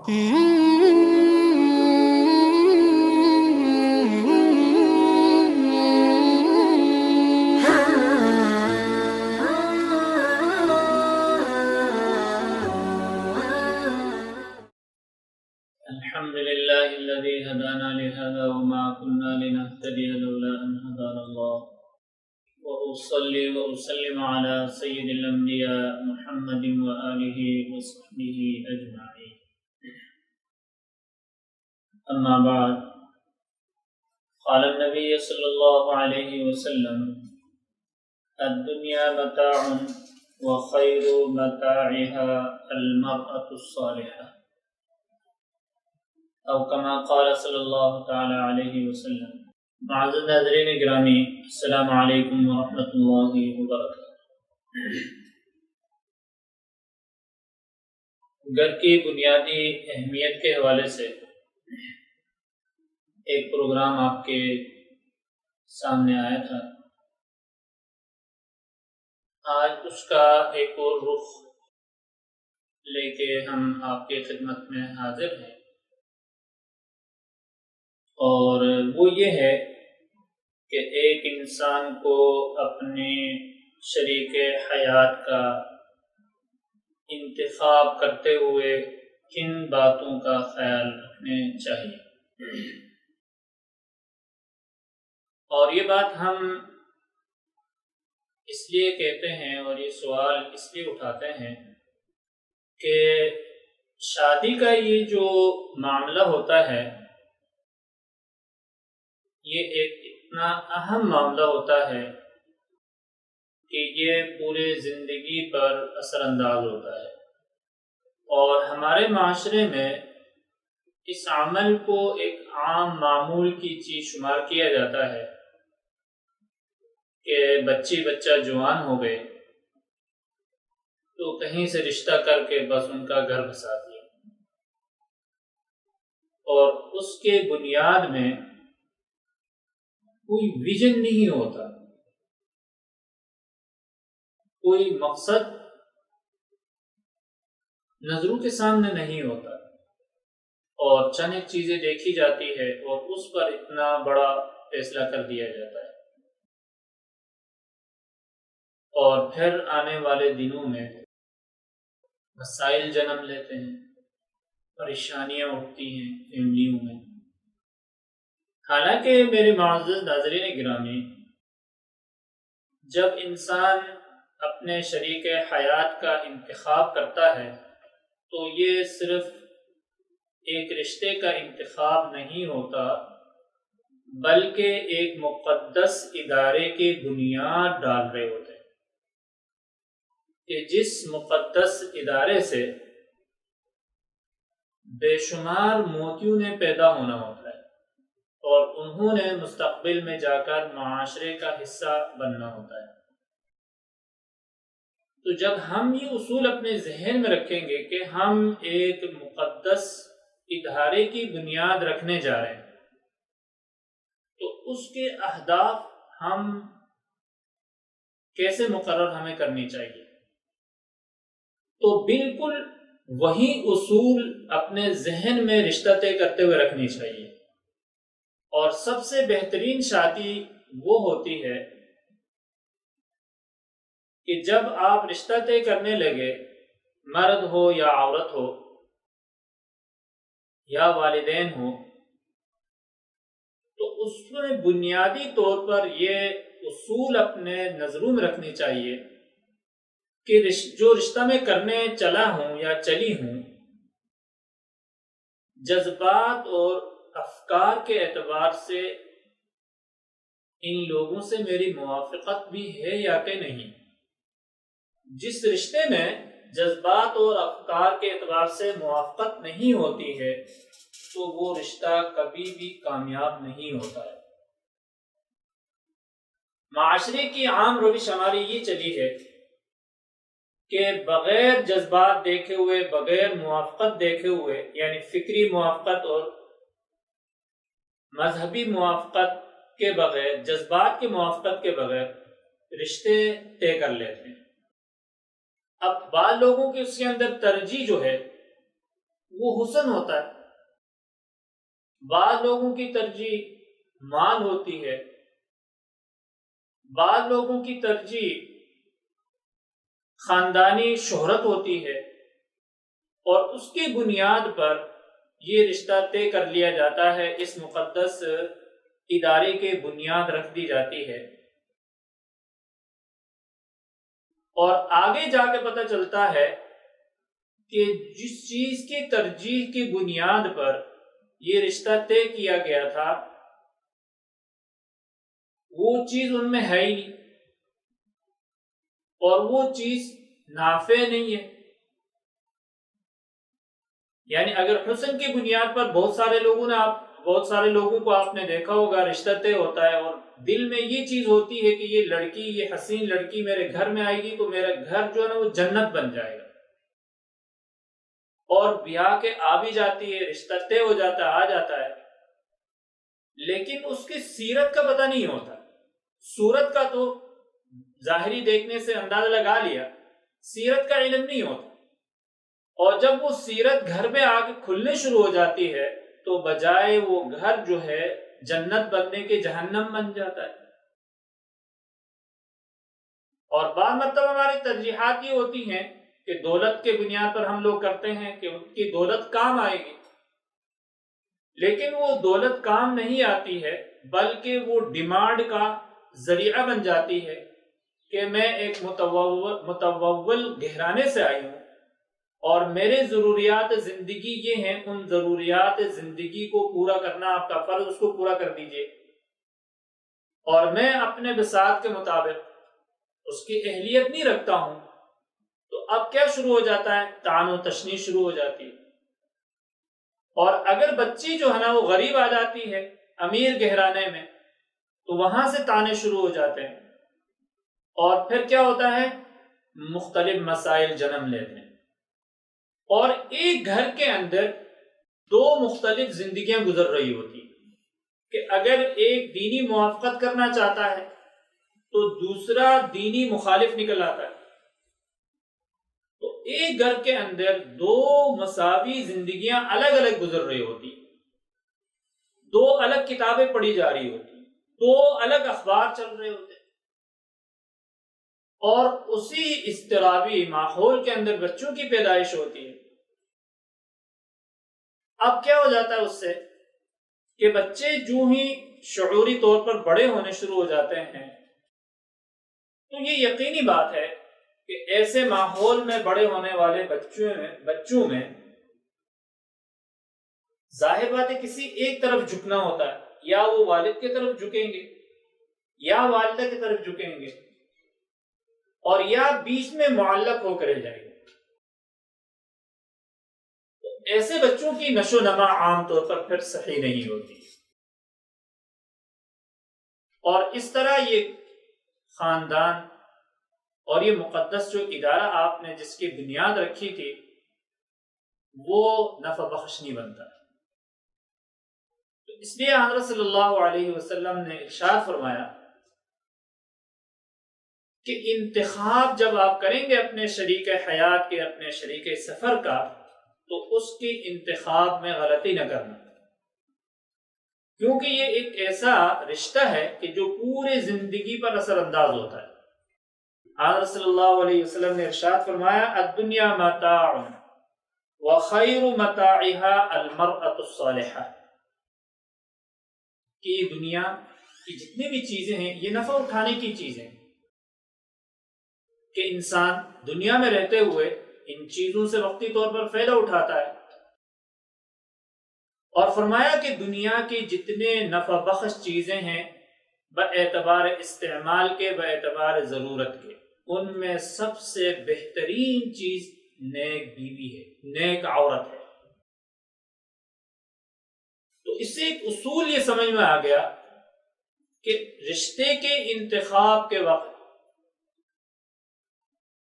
الحمد لله الذي هدانا لهذا وما كنا لنهتدي لولا أن هدانا الله وأصلي وأسلم على سيد الأنبياء محمد وآله وصحبه أجمعين أما بعد قال النبي صلى الله عليه وسلم الدنيا متاع وخير متاعها المرأة الصالحة او کما قال صلی اللہ تعالی علیہ وسلم۔ معزز ناظرین گرامی، السلام علیکم ورحمۃ اللہ وبرکاتہ۔ گھر کی بنیادی اہمیت کے حوالے سے ایک پروگرام آپ کے سامنے آیا تھا، آج اس کا ایک اور رخ لے کے ہم آپ کی خدمت میں حاضر ہیں، اور وہ یہ ہے کہ ایک انسان کو اپنے شریک حیات کا انتخاب کرتے ہوئے کن باتوں کا خیال رکھنے چاہیے۔ اور یہ بات ہم اس لیے کہتے ہیں اور یہ سوال اس لیے اٹھاتے ہیں کہ شادی کا یہ جو معاملہ ہوتا ہے، یہ ایک اتنا اہم معاملہ ہوتا ہے کہ یہ پورے زندگی پر اثر انداز ہوتا ہے، اور ہمارے معاشرے میں اس عمل کو ایک عام معمول کی چیز شمار کیا جاتا ہے کہ بچہ جوان ہو گئے تو کہیں سے رشتہ کر کے بس ان کا گھر بسا دیا، اور اس کے بنیاد میں کوئی ویژن نہیں ہوتا، کوئی مقصد نظروں کے سامنے نہیں ہوتا، اور چند ایک چیزیں دیکھی جاتی ہے اور اس پر اتنا بڑا فیصلہ کر دیا جاتا ہے، اور پھر آنے والے دنوں میں مسائل جنم لیتے ہیں، پریشانیاں اٹھتی ہیں فیملیوں میں۔ حالانکہ میرے معزز ناظرین گرامی، جب انسان اپنے شریک حیات کا انتخاب کرتا ہے تو یہ صرف ایک رشتے کا انتخاب نہیں ہوتا، بلکہ ایک مقدس ادارے کی بنیاد ڈال رہے ہوتے ہیں کہ جس مقدس ادارے سے بے شمار موتیوں نے پیدا ہونا ہوتا ہے، اور انہوں نے مستقبل میں جا کر معاشرے کا حصہ بننا ہوتا ہے۔ تو جب ہم یہ اصول اپنے ذہن میں رکھیں گے کہ ہم ایک مقدس ادارے کی بنیاد رکھنے جا رہے ہیں، تو اس کے اہداف ہم کیسے مقرر ہمیں کرنی چاہیے؟ تو بالکل وہی اصول اپنے ذہن میں رشتہ طے کرتے ہوئے رکھنی چاہیے، اور سب سے بہترین شادی وہ ہوتی ہے کہ جب آپ رشتہ طے کرنے لگے، مرد ہو یا عورت ہو یا والدین ہو، تو اس میں بنیادی طور پر یہ اصول اپنے نظروں میں رکھنی چاہیے کہ جو رشتہ میں کرنے چلا ہوں یا چلی ہوں، جذبات اور افکار کے اعتبار سے ان لوگوں سے میری موافقت بھی ہے یا کہ نہیں۔ جس رشتے میں جذبات اور افکار کے اعتبار سے موافقت نہیں ہوتی ہے تو وہ رشتہ کبھی بھی کامیاب نہیں ہوتا ہے۔ معاشرے کی عام روش ہماری یہ چلی ہے کہ بغیر جذبات دیکھے ہوئے، بغیر موافقت دیکھے ہوئے، یعنی فکری موافقت اور مذہبی موافقت کے بغیر، جذبات کی موافقت کے بغیر رشتے طے کر لیتے ہیں۔ اب بعض لوگوں کی اس کے اندر ترجیح جو ہے وہ حسن ہوتا ہے. بعض لوگوں کی ترجیح مال ہوتی ہے، بعض لوگوں کی ترجیح خاندانی شہرت ہوتی ہے، اور اس کی بنیاد پر یہ رشتہ طے کر لیا جاتا ہے، اس مقدس ادارے کے بنیاد رکھ دی جاتی ہے. اور آگے جا کے پتہ چلتا ہے کہ جس چیز کی ترجیح کی بنیاد پر یہ رشتہ طے کیا گیا تھا وہ چیز ان میں ہے ہی نہیں، اور وہ چیز نافع نہیں ہے. یعنی اگر حسن کی بنیاد پر بہت سارے لوگوں کو آپ نے دیکھا ہوگا رشتہ طے ہوتا ہے، اور دل میں یہ چیز ہوتی ہے کہ یہ حسین لڑکی میرے گھر میں آئے گی تو میرا گھر جو ہے نا وہ جنت بن جائے گا، اور بیاہ کے آ بھی جاتی ہے، رشتہ طے ہو جاتا ہے، آ جاتا ہے، لیکن اس کی سیرت کا پتہ نہیں ہوتا. صورت کا تو ظاہری دیکھنے سے اندازہ لگا لیا، سیرت کا علم نہیں ہوتا. اور جب وہ سیرت گھر میں آ کے کھلنے شروع ہو جاتی ہے تو بجائے وہ گھر جو ہے جنت بننے کے جہنم بن جاتا ہے. اور بعض مرتبہ ہماری ترجیحات یہ ہوتی ہیں کہ دولت کے بنیاد پر ہم لوگ کرتے ہیں کہ ان کی دولت کام آئے گی، لیکن وہ دولت کام نہیں آتی ہے، بلکہ وہ ڈیمانڈ کا ذریعہ بن جاتی ہے کہ میں ایک متوول گھرانے سے آئی ہوں اور میرے ضروریات زندگی یہ ہیں، ان ضروریات زندگی کو پورا کرنا آپ کا فرض، اس کو پورا کر دیجئے، اور میں اپنے بساط کے مطابق اس کی اہلیت نہیں رکھتا ہوں. تو اب کیا شروع ہو جاتا ہے؟ طعن و تشنیع شروع ہو جاتی ہے. اور اگر بچی جو ہے نا وہ غریب آ جاتی ہے امیر گھرانے میں تو وہاں سے طعنے شروع ہو جاتے ہیں، اور پھر کیا ہوتا ہے؟ مختلف مسائل جنم لیتے ہیں، اور ایک گھر کے اندر دو مختلف زندگیاں گزر رہی ہوتی ہیں کہ اگر ایک دینی موافقت کرنا چاہتا ہے تو دوسرا دینی مخالف نکل آتا ہے. تو ایک گھر کے اندر دو مساوی زندگیاں الگ الگ گزر رہی ہوتی، دو الگ کتابیں پڑھی جا رہی ہوتی، دو الگ اخبار چل رہے ہوتے، اور اسی اضطرابی ماحول کے اندر بچوں کی پیدائش ہوتی ہے. اب کیا ہو جاتا ہے اس سے کہ بچے جو ہی شعوری طور پر بڑے ہونے شروع ہو جاتے ہیں تو یہ یقینی بات ہے کہ ایسے ماحول میں بڑے ہونے والے بچوں میں ظاہر بات ہے کسی ایک طرف جھکنا ہوتا ہے، یا وہ والد کی طرف جھکیں گے یا والدہ کی طرف جھکیں گے، اور یا بیچ میں معلق ہو کر جائیں گے. ایسے بچوں کی نشو و نما عام طور پر پھر صحیح نہیں ہوتی، اور اس طرح یہ خاندان اور یہ مقدس جو ادارہ آپ نے جس کی بنیاد رکھی تھی وہ نفع بخش نہیں بنتا. تو اس لیے حضرت صلی اللہ علیہ وسلم نے ارشاد فرمایا کہ انتخاب جب آپ کریں گے اپنے شریک حیات کے، اپنے شریک سفر کا، تو اس کی انتخاب میں غلطی نہ کرنا، کیونکہ یہ ایک ایسا رشتہ ہے کہ جو پورے زندگی پر اثر انداز ہوتا ہے. حضرت صلی اللہ علیہ وسلم نے ارشاد فرمایا الدنیا متاع وخیر متاعها المرأة الصالحہ، کہ یہ دنیا کی جتنی بھی چیزیں ہیں یہ نفع اٹھانے کی چیزیں، کہ انسان دنیا میں رہتے ہوئے ان چیزوں سے وقتی طور پر فائدہ اٹھاتا ہے. اور فرمایا کہ دنیا کی جتنے نفع بخش چیزیں ہیں باعتبار استعمال کے، باعتبار ضرورت کے، ان میں سب سے بہترین چیز نیک بیوی ہے، نیک عورت ہے. تو اس سے ایک اصول یہ سمجھ میں آ گیا کہ رشتے کے انتخاب کے وقت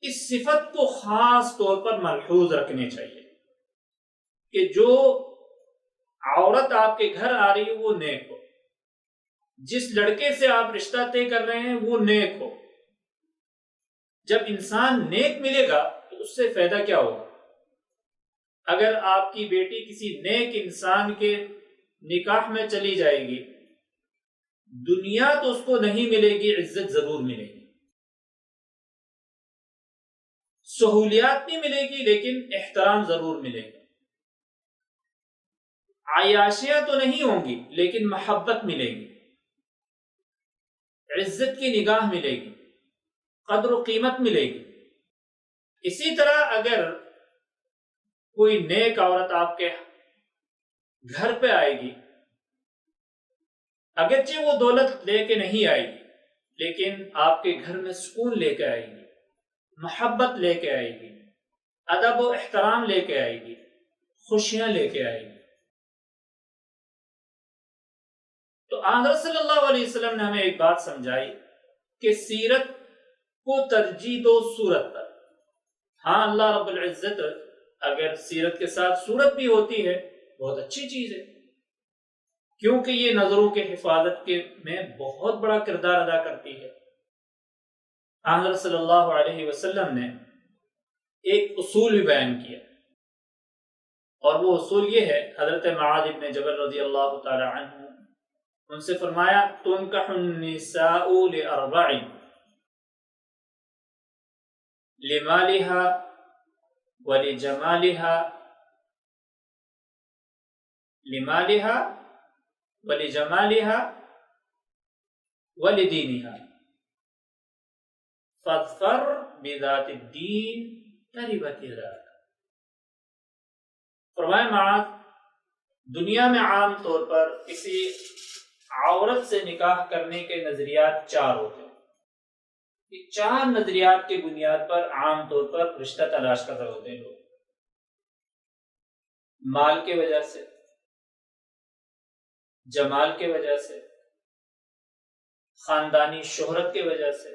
اس صفت کو خاص طور پر ملحوظ رکھنے چاہیے کہ جو عورت آپ کے گھر آ رہی ہے وہ نیک ہو، جس لڑکے سے آپ رشتہ طے کر رہے ہیں وہ نیک ہو. جب انسان نیک ملے گا تو اس سے فائدہ کیا ہوگا؟ اگر آپ کی بیٹی کسی نیک انسان کے نکاح میں چلی جائے گی، دنیا تو اس کو نہیں ملے گی، عزت ضرور ملے گی، سہولیات نہیں ملے گی لیکن احترام ضرور ملے گا، عیاشیاں تو نہیں ہوں گی لیکن محبت ملے گی، عزت کی نگاہ ملے گی، قدر و قیمت ملے گی۔ اسی طرح اگر کوئی نیک عورت آپ کے گھر پہ آئے گی، اگرچہ وہ دولت لے کے نہیں آئے گی لیکن آپ کے گھر میں سکون لے کے آئے گی، محبت لے کے آئے گی، ادب و احترام لے کے آئے گی، خوشیاں لے کے آئے گی۔ تو حضرت صلی اللہ علیہ وسلم نے ہمیں ایک بات سمجھائی کہ سیرت کو ترجیح دو صورت پر۔ ہاں، اللہ رب العزت اگر سیرت کے ساتھ صورت بھی ہوتی ہے بہت اچھی چیز ہے، کیونکہ یہ نظروں کے حفاظت کے میں بہت بڑا کردار ادا کرتی ہے۔ حضرت صلی اللہ علیہ وسلم نے ایک اصول بھی بیان کیا، اور وہ اصول یہ ہے، حضرت معاذ بن جبل رضی اللہ تعالی عنہ ان سے فرمایا، تنکح النساء لأربع، لمالها ولجمالها، لمالها ولجمالها ولدينها، فاظفر بذات الدین تربت یداک۔ فرمایا معاذ، دنیا میں عام طور پر کسی عورت سے نکاح کرنے کے نظریات چار ہوتے ہیں۔ یہ چار نظریات کی بنیاد پر عام طور پر رشتہ تلاش کر رہے ہوتے ہیں لوگ۔ مال کے وجہ سے، جمال کے وجہ سے، خاندانی شہرت کے وجہ سے،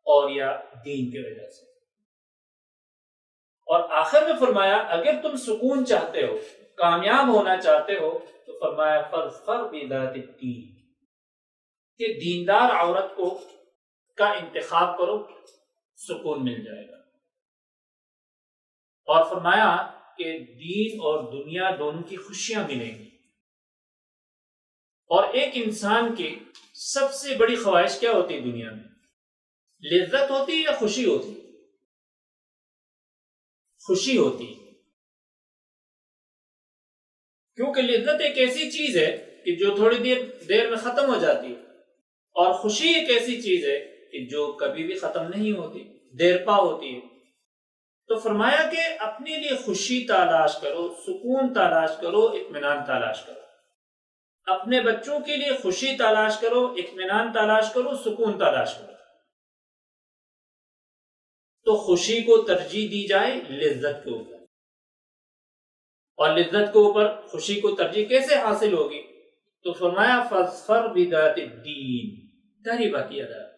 اور یا دین کی وجہ سے۔ اور آخر میں فرمایا، اگر تم سکون چاہتے ہو، کامیاب ہونا چاہتے ہو، تو فرمایا فاظفر بذات الدین، کہ دیندار عورت کا انتخاب کرو، سکون مل جائے گا۔ اور فرمایا کہ دین اور دنیا دونوں کی خوشیاں ملیں گی۔ اور ایک انسان کی سب سے بڑی خواہش کیا ہوتی ہے دنیا میں؟ لذت ہوتی ہے یا خوشی ہوتی ہے؟ خوشی ہوتی ہے، کیونکہ لذت ایک ایسی چیز ہے کہ جو تھوڑی دیر میں ختم ہو جاتی ہے، اور خوشی ایک ایسی چیز ہے کہ جو کبھی بھی ختم نہیں ہوتی، دیر پا ہوتی ہے۔ تو فرمایا کہ اپنے لیے خوشی تلاش کرو، سکون تلاش کرو، اطمینان تلاش کرو۔ اپنے بچوں کے لیے خوشی تلاش کرو، اطمینان تلاش کرو، سکون تلاش کرو۔ تو خوشی کو ترجیح دی جائے لذت کے اوپر، اور لذت کے اوپر خوشی کو ترجیح کیسے حاصل ہوگی؟ تو فرمایا فاظفر بذات الدین تربت یداک،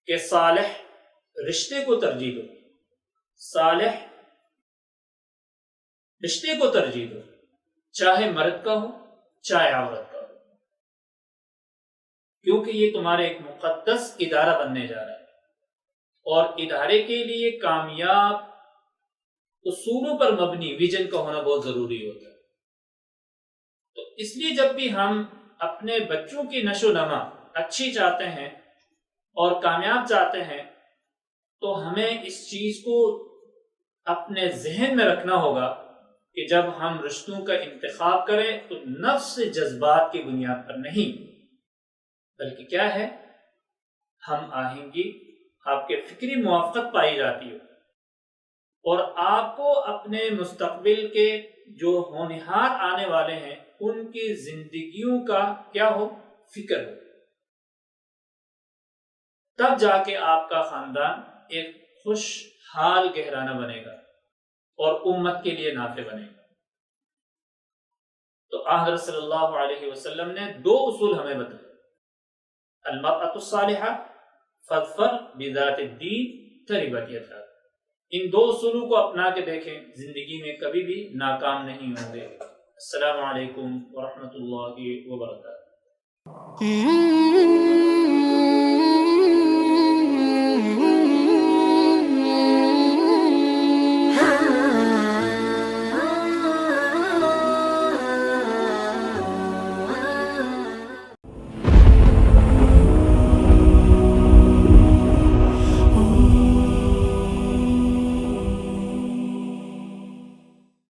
کہ صالح رشتے کو ترجیح دو، صالح رشتے کو ترجیح دو، چاہے مرد کا ہو چاہے عورت کا ہو، کیونکہ یہ تمہارے ایک مقدس ادارہ بننے جا رہا ہے، اور ادارے کے لیے کامیاب اصولوں پر مبنی ویژن کا ہونا بہت ضروری ہوتا ہے۔ تو اس لیے جب بھی ہم اپنے بچوں کی نشو و نما اچھی چاہتے ہیں اور کامیاب چاہتے ہیں، تو ہمیں اس چیز کو اپنے ذہن میں رکھنا ہوگا کہ جب ہم رشتوں کا انتخاب کریں تو نفس جذبات کی بنیاد پر نہیں، بلکہ کیا ہے، ہم آہنگی، آپ کے فکری موافقت پائی جاتی ہو، اور آپ کو اپنے مستقبل کے جو ہونہار آنے والے ہیں ان کی زندگیوں کا کیا ہو، فکر ہو، تب جا کے آپ کا خاندان ایک خوشحال گہرانہ بنے گا اور امت کے لیے نافع بنے گا۔ تو حضرت صلی اللہ علیہ وسلم نے دو اصول ہمیں بتائے، المرأة الصالحہ فاظفر بذات الدین تربت یداک۔ ان دو اصولوں کو اپنا کے دیکھیں، زندگی میں کبھی بھی ناکام نہیں ہوں گے۔ السلام علیکم ورحمۃ اللہ وبرکاتہ۔